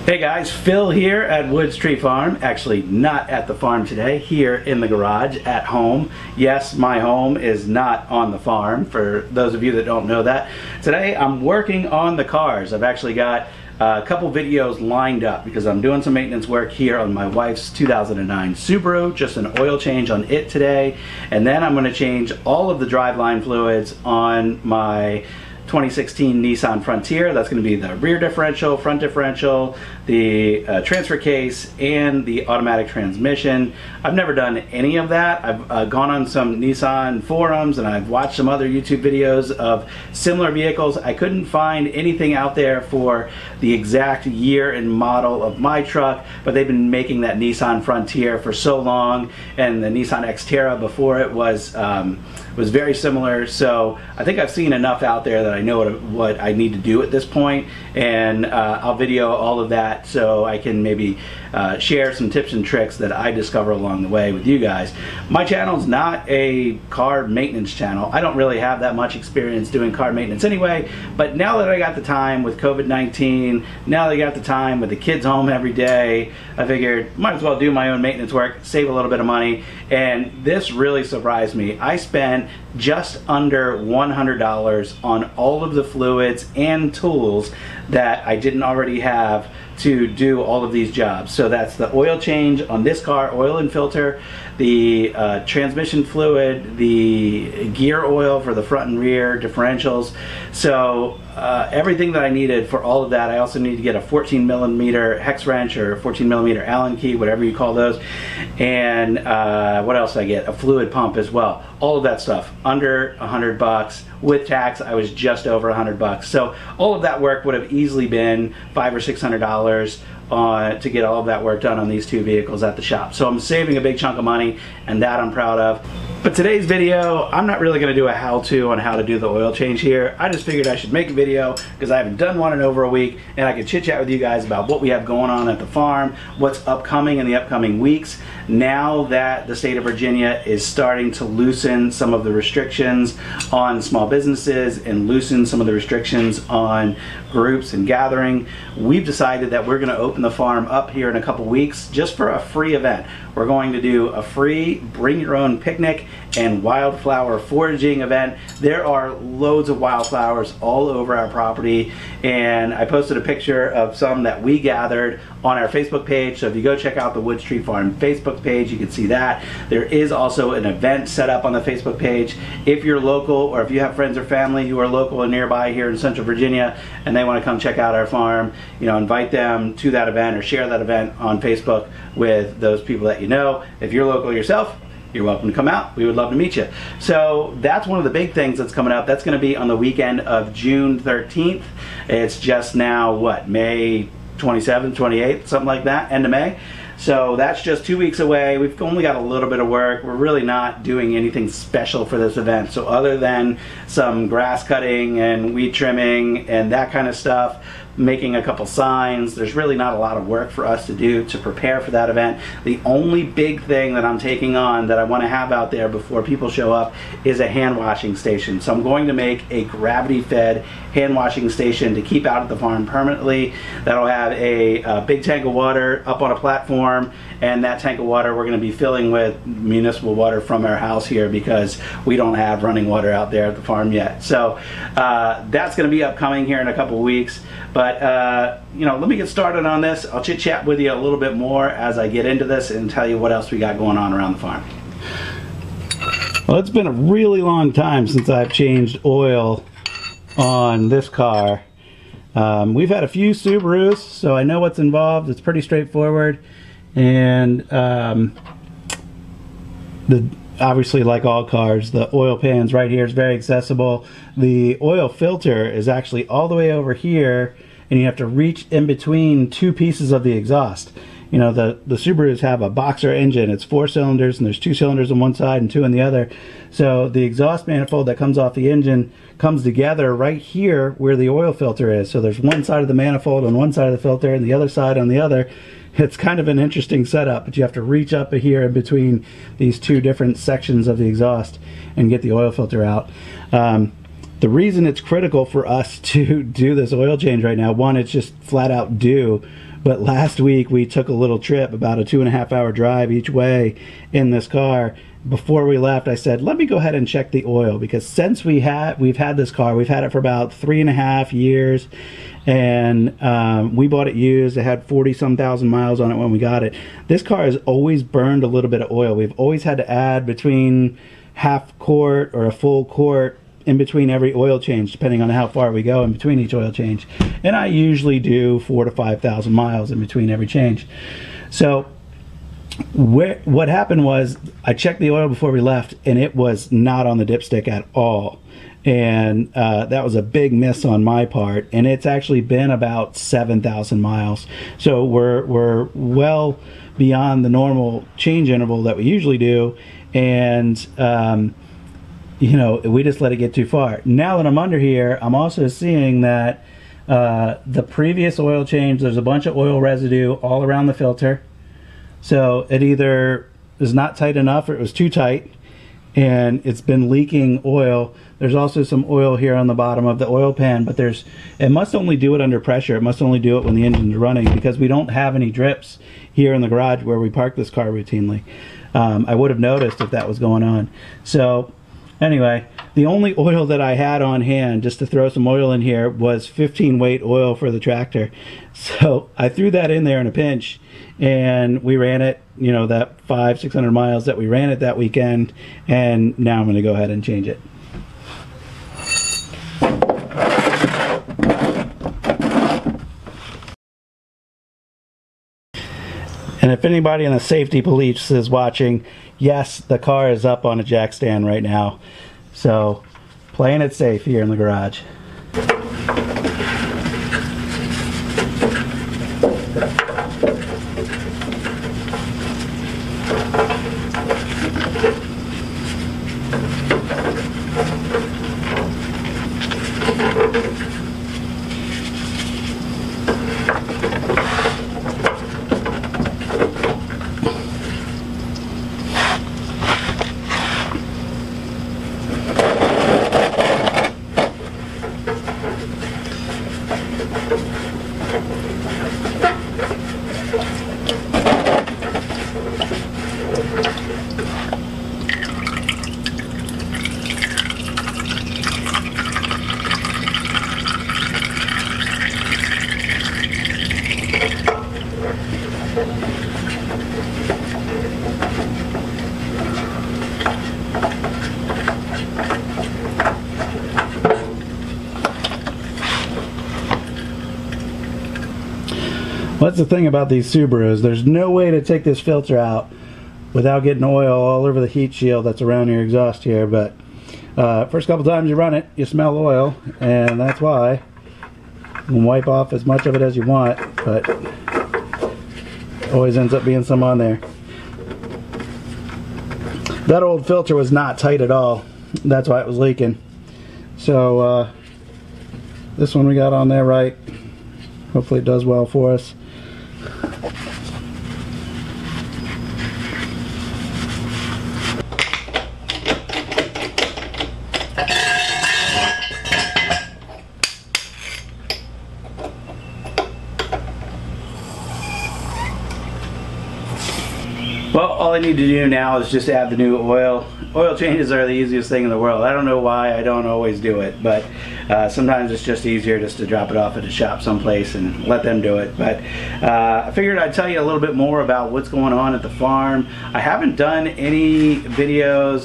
Hey guys, Phil here at Woods Tree Farm. Actually not at the farm today, here in the garage at home. Yes, my home is not on the farm, for those of you that don't know that. Today I'm working on the cars. I've actually got a couple videos lined up because I'm doing some maintenance work here on my wife's 2009 Subaru, just an oil change on it today, and then I'm going to change all of the driveline fluids on my 2016 Nissan Frontier. That's going to be the rear differential, front differential, the transfer case, and the automatic transmission. I've never done any of that. I've gone on some Nissan forums and I've watched some other YouTube videos of similar vehicles. I couldn't find anything out there for the exact year and model of my truck, but they've been making that Nissan Frontier for so long, and the Nissan Xterra before it was very similar. So I think I've seen enough out there that I know what I need to do at this point, and I'll video all of that so I can maybe share some tips and tricks that I discover along the way with you guys. My channel is not a car maintenance channel. I don't really have that much experience doing car maintenance anyway, but now that I got the time with COVID-19, now that I got the time with the kids home every day, I figured might as well do my own maintenance work, save a little bit of money, and this really surprised me. I spent just under $100 on all of the fluids and tools that I didn't already have to do all of these jobs. So that's the oil change on this car, oil and filter, the transmission fluid, the gear oil for the front and rear differentials. So everything that I needed for all of that. I also need to get a 14mm hex wrench or 14mm Allen key, whatever you call those. And what else did I get? A fluid pump as well. All of that stuff under $100. With tax, I was just over $100. So all of that work would have easily been $500 or $600 to get all of that work done on these two vehicles at the shop. So I'm saving a big chunk of money, and that I'm proud of. But today's video, I'm not really going to do a how-to on how to do the oil change here. I just figured I should make a video because I haven't done one in over a week, and I could chit-chat with you guys about what we have going on at the farm, what's upcoming in the upcoming weeks, now that the state of Virginia is starting to loosen some of the restrictions on small businesses and loosen some of the restrictions on groups and gathering. We've decided that we're going to open the farm up here in a couple weeks just for a free event. We're going to do a free bring your own picnic and wildflower foraging event. There are loads of wildflowers all over our property, and I posted a picture of some that we gathered on our Facebook page. So if you go check out the Woods Tree Farm Facebook page, you can see that. There is also an event set up on the Facebook page. If you're local, or if you have friends or family who are local and nearby here in Central Virginia and they want to come check out our farm, you know, invite them to that event or share that event on Facebook with those people that you know. If you're local yourself, you're welcome to come out. We would love to meet you. So that's one of the big things that's coming up. That's going to be on the weekend of June 13th. It's just now, what, May 27th, 28th, something like that, end of May. So that's just 2 weeks away. We've only got a little bit of work. We're really not doing anything special for this event. So other than some grass cutting and weed trimming and that kind of stuff, making a couple signs, there's really not a lot of work for us to do to prepare for that event. The only big thing that I'm taking on that I want to have out there before people show up is a hand washing station. So I'm going to make a gravity fed hand washing station to keep out at the farm permanently. That'll have a big tank of water up on a platform, and that tank of water we're going to be filling with municipal water from our house here because we don't have running water out there at the farm yet. So that's going to be upcoming here in a couple weeks. But you know, let me get started on this. I'll chit chat with you a little bit more as I get into this and tell you what else we got going on around the farm. Well, it's been a really long time since I've changed oil on this car. We've had a few Subarus, so I know what's involved. It's pretty straightforward, and obviously, like all cars, the oil pan's right here is very accessible. The oil filter is actually all the way over here, and you have to reach in between two pieces of the exhaust. You know, the Subarus have a boxer engine. It's 4 cylinders, and there's 2 cylinders on one side and 2 on the other. So the exhaust manifold that comes off the engine comes together right here where the oil filter is. So there's one side of the manifold on one side of the filter and the other side on the other. It's kind of an interesting setup, but you have to reach up here in between these two different sections of the exhaust and get the oil filter out. The reason it's critical for us to do this oil change right now, one, it's just flat out due. But last week we took a little trip, about a 2.5 hour drive each way in this car. Before we left, I said, let me go ahead and check the oil, because since we've had this car, we've had it for about 3.5 years, and we bought it used. It had 40-some thousand miles on it when we got it. This car has always burned a little bit of oil. We've always had to add between half quart or a full quart in between every oil change, depending on how far we go in between each oil change. And I usually do 4,000 to 5,000 miles in between every change. So what happened was, I checked the oil before we left, and it was not on the dipstick at all. And that was a big miss on my part, and it's actually been about 7,000 miles. So we're well beyond the normal change interval that we usually do, and you know, we just let it get too far. Now that I'm under here, I'm also seeing that the previous oil change, there's a bunch of oil residue all around the filter. So it either is not tight enough or it was too tight, and it's been leaking oil. There's also some oil here on the bottom of the oil pan, but it must only do it under pressure. It must only do it when the engine's running, because we don't have any drips here in the garage where we park this car routinely. I would have noticed if that was going on. So anyway, the only oil that I had on hand just to throw some oil in here was 15 weight oil for the tractor. So I threw that in there in a pinch, and we ran it, you know, that 500-600 miles that we ran it that weekend, and now I'm going to go ahead and change it. And if anybody in the safety police is watching, yes, the car is up on a jack stand right now. So, playing it safe here in the garage. What's the thing about these Subarus? There's no way to take this filter out without getting oil all over the heat shield that's around your exhaust here, but first couple times you run it, you smell oil, and that's why. You can wipe off as much of it as you want, but always ends up being some on there. That old filter was not tight at all. That's why it was leaking. So this one we got on there right. Hopefully it does well for us. Well, all I need to do now is just add the new oil. Oil changes are the easiest thing in the world. I don't know why I don't always do it, but sometimes it's just easier just to drop it off at a shop someplace and let them do it. But I figured I'd tell you a little bit more about what's going on at the farm. I haven't done any videos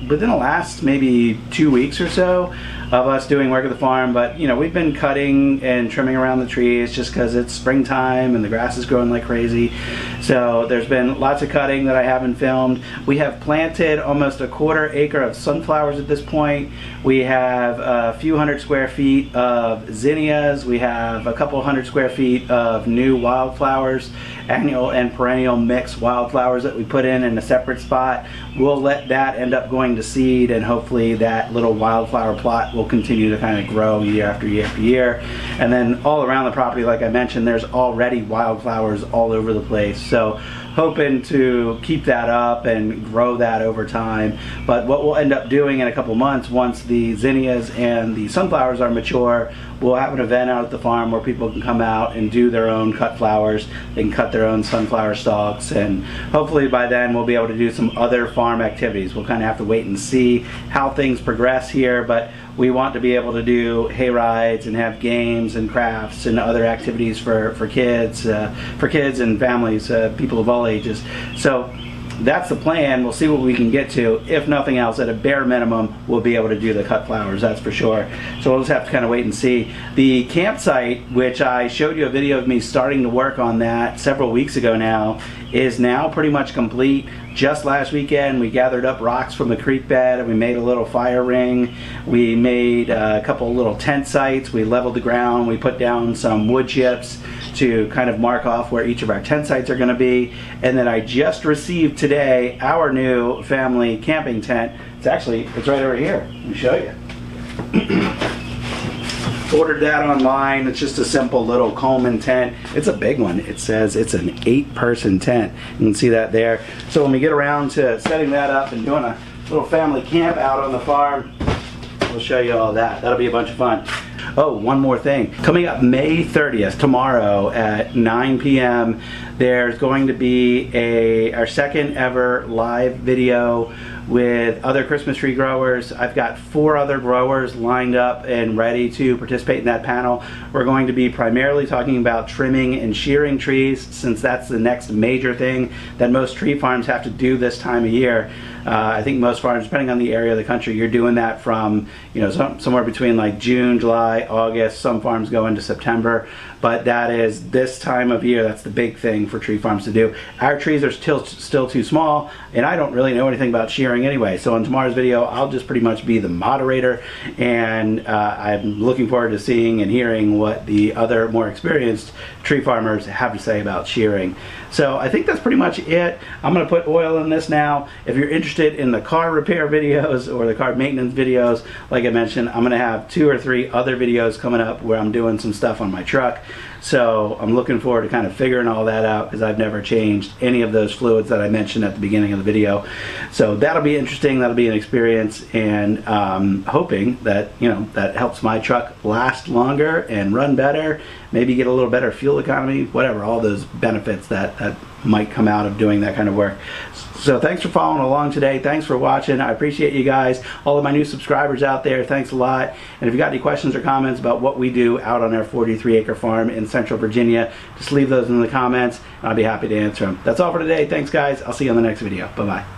within the last maybe 2 weeks or so of us doing work at the farm, but you know, we've been cutting and trimming around the trees just because it's springtime and the grass is growing like crazy. So there's been lots of cutting that I haven't filmed. We have planted almost a 1/4 acre of sunflowers at this point. We have a few hundred square feet of zinnias. We have a couple hundred square feet of new wildflowers, annual and perennial mixed wildflowers that we put in a separate spot. We'll let that end up going to seed, and hopefully that little wildflower plot will continue to kind of grow year after year after year. And then all around the property, like I mentioned, there's already wildflowers all over the place. So hoping to keep that up and grow that over time. But what we'll end up doing in a couple months, once the zinnias and the sunflowers are mature, we'll have an event out at the farm where people can come out and do their own cut flowers. They can cut their own sunflower stalks, and hopefully by then we'll be able to do some other farm activities. We'll kind of have to wait and see how things progress here, but we want to be able to do hay rides and have games and crafts and other activities for kids and families, people of all ages. So that's the plan. We'll see what we can get to. If nothing else, at a bare minimum, we'll be able to do the cut flowers, that's for sure. So we'll just have to kind of wait and see. The campsite, which I showed you a video of me starting to work on that several weeks ago now, is now pretty much complete. Just last weekend we gathered up rocks from the creek bed and we made a little fire ring. We made a couple little tent sites. We leveled the ground. We put down some wood chips to kind of mark off where each of our tent sites are going to be. And then I just received today our new family camping tent. It's right over here. Let me show you. Ordered that online. It's just a simple little Coleman tent. It's a big one. It says it's an 8-person tent. You can see that there. So when we get around to setting that up and doing a little family camp out on the farm, we'll show you all that. That'll be a bunch of fun. Oh, one more thing. Coming up May 30th, tomorrow at 9 p.m., there's going to be our second ever live video with other Christmas tree growers. I've got 4 other growers lined up and ready to participate in that panel. We're going to be primarily talking about trimming and shearing trees, since that's the next major thing that most tree farms have to do this time of year. I think most farms, depending on the area of the country, you're doing that from, you know, somewhere between like June, July, August. Some farms go into September, but that is this time of year. That's the big thing for tree farms to do. Our trees are still too small, and I don't really know anything about shearing anyway. So in tomorrow's video, I'll just pretty much be the moderator, and I'm looking forward to seeing and hearing what the other more experienced tree farmers have to say about shearing. So I think that's pretty much it. I'm going to put oil in this now. If you're interested in the car repair videos or the car maintenance videos, like I mentioned, I'm going to have 2 or 3 other videos coming up where I'm doing some stuff on my truck. So I'm looking forward to kind of figuring all that out, because I've never changed any of those fluids that I mentioned at the beginning of the video. So that'll be interesting. That'll be an experience, and hoping that, you know, that helps my truck last longer and run better, maybe get a little better fuel economy, whatever, all those benefits that might come out of doing that kind of work. So thanks for following along today. Thanks for watching. I appreciate you guys. All of my new subscribers out there, thanks a lot. And if you got any questions or comments about what we do out on our 43-acre farm in Central Virginia, just leave those in the comments, and I'll be happy to answer them. That's all for today. Thanks, guys. I'll see you on the next video. Bye-bye.